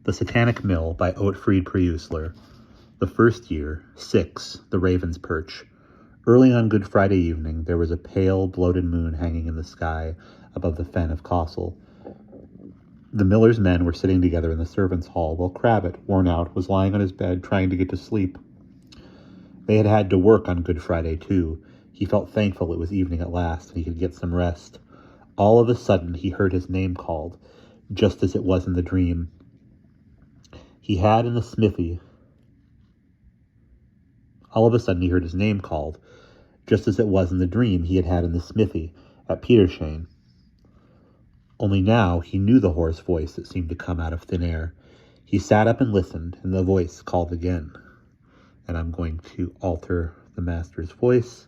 The Satanic Mill by Otfried Preussler. The first year, 6, the Raven's Perch. Early on Good Friday evening, there was a pale, bloated moon hanging in the sky above the fen of Castle. The miller's men were sitting together in the servants' hall, while Crabbit, worn out, was lying on his bed trying to get to sleep. They had had to work on Good Friday, too. He felt thankful it was evening at last, and he could get some rest. All of a sudden, he heard his name called, just as it was in the dream. All of a sudden he heard his name called, just as it was in the dream he had in the smithy at Petershane. Only now he knew the hoarse voice that seemed to come out of thin air. He sat up and listened, and the voice called again. And I'm going to alter the master's voice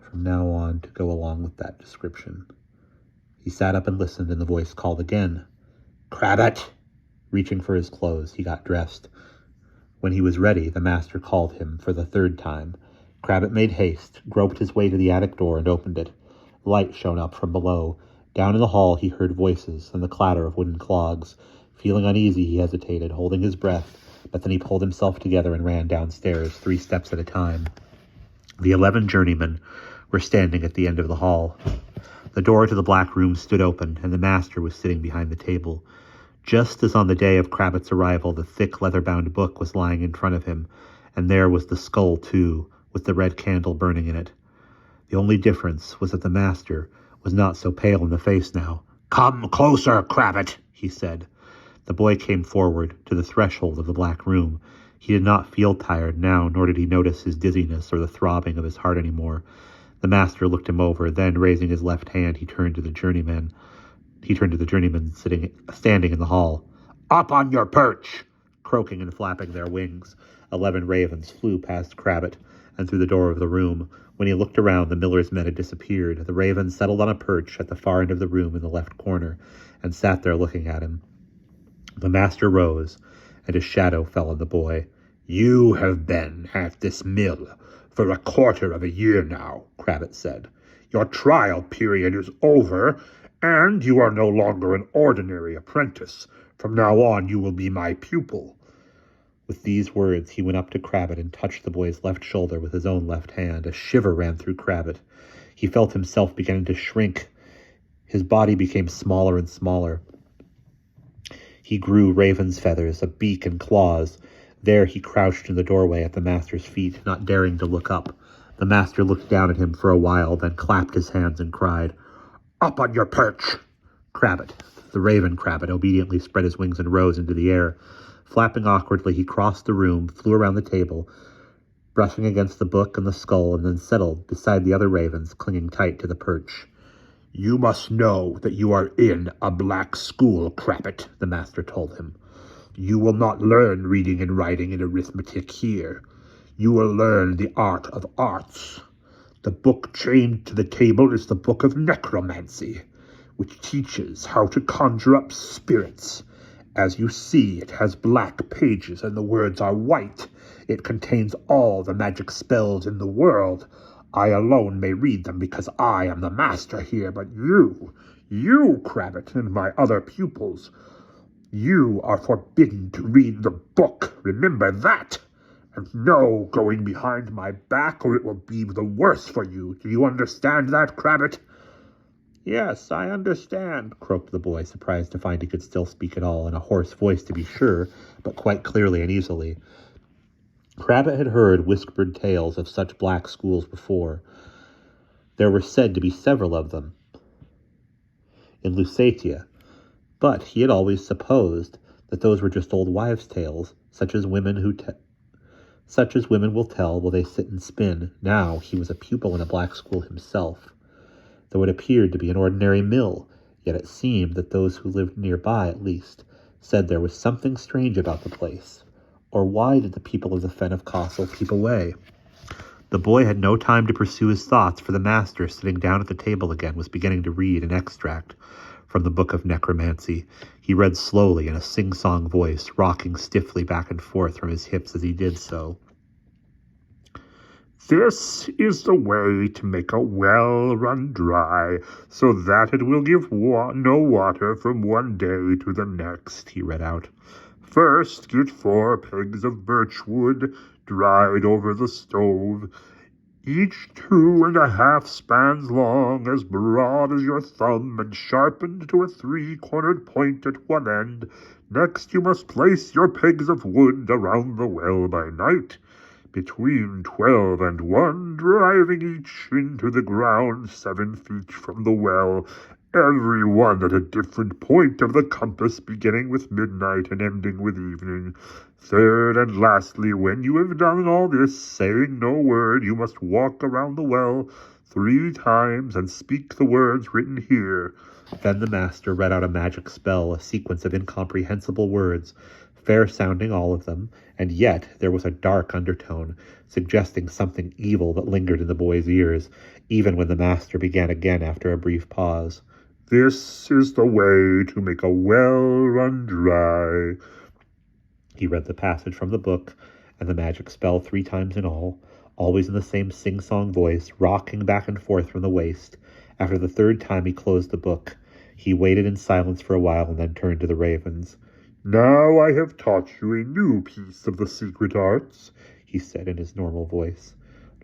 from now on to go along with that description. He sat up and listened, and the voice called again. "Crabbit!" Reaching for his clothes, he got dressed. When he was ready, the master called him for the third time. Crabbit made haste, groped his way to the attic door, and opened it. Light shone up from below. Down in the hall he heard voices and the clatter of wooden clogs. Feeling uneasy, he hesitated, holding his breath, but then he pulled himself together and ran downstairs, 3 steps at a time. The 11 journeymen were standing at the end of the hall. The door to the black room stood open, and the master was sitting behind the table. Just as on the day of Crabbit's arrival, the thick leather-bound book was lying in front of him, and there was the skull, too, with the red candle burning in it. The only difference was that the master was not so pale in the face now. "Come closer, Crabbit," he said. The boy came forward to the threshold of the black room. He did not feel tired now, nor did he notice his dizziness or the throbbing of his heart any more. The master looked him over, then, raising his left hand, he turned to the journeyman standing in the hall. "Up on your perch!" Croaking and flapping their wings, 11 ravens flew past Crabbit and through the door of the room. When he looked around, the miller's men had disappeared. The ravens settled on a perch at the far end of the room in the left corner and sat there looking at him. The master rose, and his shadow fell on the boy. "You have been at this mill for a quarter of a year now," Crabbit said. "Your trial period is over, and you are no longer an ordinary apprentice. From now on, you will be my pupil." With these words, he went up to Crabbit and touched the boy's left shoulder with his own left hand. A shiver ran through Crabbit. He felt himself beginning to shrink. His body became smaller and smaller. He grew raven's feathers, a beak and claws. There he crouched in the doorway at the master's feet, not daring to look up. The master looked down at him for a while, then clapped his hands and cried, "Up on your perch!" Crabbit, the raven Crabbit, obediently spread his wings and rose into the air. Flapping awkwardly, he crossed the room, flew around the table, brushing against the book and the skull, and then settled beside the other ravens, clinging tight to the perch. "You must know that you are in a black school, Crabbit," the master told him. "You will not learn reading and writing and arithmetic here. You will learn the art of arts. The book chained to the table is the book of necromancy, which teaches how to conjure up spirits. As you see, it has black pages and the words are white. It contains all the magic spells in the world. I alone may read them because I am the master here, but you, Crabbit, and my other pupils, you are forbidden to read the book. Remember that. And no going behind my back, or it will be the worse for you. Do you understand that, Crabbit?" "Yes, I understand," croaked the boy, surprised to find he could still speak at all, in a hoarse voice to be sure, but quite clearly and easily. Crabbit had heard whispered tales of such black schools before. There were said to be several of them in Lusatia, but he had always supposed that those were just old wives' tales, such as women will tell while they sit and spin. Now he was a pupil in a black school himself. Though it appeared to be an ordinary mill, yet it seemed that those who lived nearby, at least, said there was something strange about the place. Or why did the people of the fen of Castle keep away? The boy had no time to pursue his thoughts, for the master, sitting down at the table again, was beginning to read an extract from the book of necromancy. He read slowly in a sing-song voice, rocking stiffly back and forth from his hips as he did so. This is the way to make a well run dry, so that it will give no water from one day to the next, he read out. First, get 4 pegs of birch wood, dried over the stove, each 2.5 spans long, as broad as your thumb, and sharpened to a 3-cornered point at one end. Next you must place your pegs of wood around the well by night, between 12 and 1, driving each into the ground 7 feet from the well, every one at a different point of the compass, beginning with midnight and ending with evening. Third and lastly, when you have done all this, saying no word, you must walk around the well 3 times and speak the words written here. Then the master read out a magic spell, a sequence of incomprehensible words, fair-sounding all of them, and yet there was a dark undertone, suggesting something evil that lingered in the boy's ears, even when the master began again after a brief pause. This is the way to make a well run dry. He read the passage from the book, and the magic spell 3 times in all, always in the same sing-song voice, rocking back and forth from the waist. After the 3rd time he closed the book. He waited in silence for a while and then turned to the ravens. Now I have taught you a new piece of the secret arts, he said in his normal voice.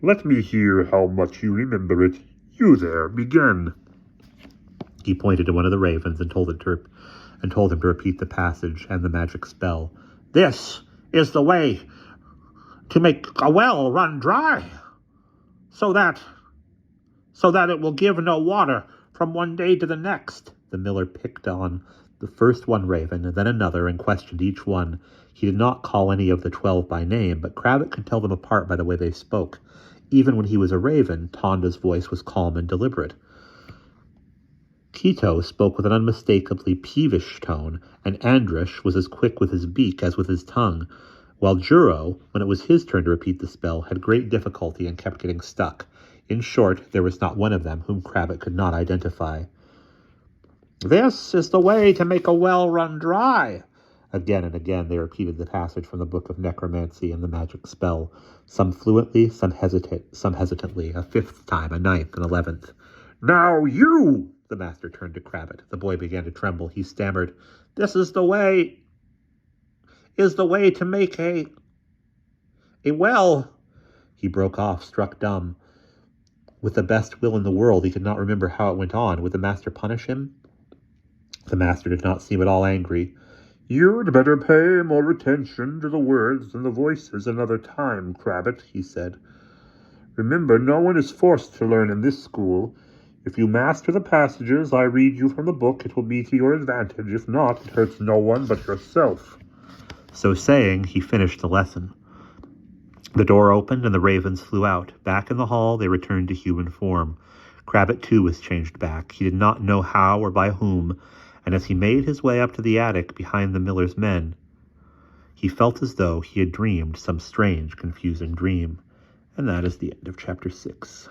Let me hear how much you remember it. You there, begin. He pointed to one of the ravens and told him to repeat the passage and the magic spell. This is the way to make a well run dry, so that it will give no water from one day to the next. The miller picked on the first one raven, and then another, and questioned each one. He did not call any of the 12 by name, but Cravat could tell them apart by the way they spoke. Even when he was a raven, Tonda's voice was calm and deliberate. Quito spoke with an unmistakably peevish tone, and Andrish was as quick with his beak as with his tongue, while Juro, when it was his turn to repeat the spell, had great difficulty and kept getting stuck. In short, there was not one of them whom Cravat could not identify. This is the way to make a well run dry. Again and again they repeated the passage from the Book of Necromancy and the magic spell, some fluently, some hesitantly, a 5th time, a 9th, and 11th. Now you! The master turned to Cravat. The boy began to tremble. He stammered, This is the way to make a well. He broke off, struck dumb. With the best will in the world, he could not remember how it went on. Would the master punish him? The master did not seem at all angry. You'd better pay more attention to the words and the voices another time, Cravat, he said. Remember, no one is forced to learn in this school. If you master the passages I read you from the book, it will be to your advantage. If not, it hurts no one but yourself. So saying, he finished the lesson. The door opened and the ravens flew out. Back in the hall, they returned to human form. Cravat, too, was changed back. He did not know how or by whom, and as he made his way up to the attic behind the miller's men, he felt as though he had dreamed some strange, confusing dream. And that is the end of Chapter 6.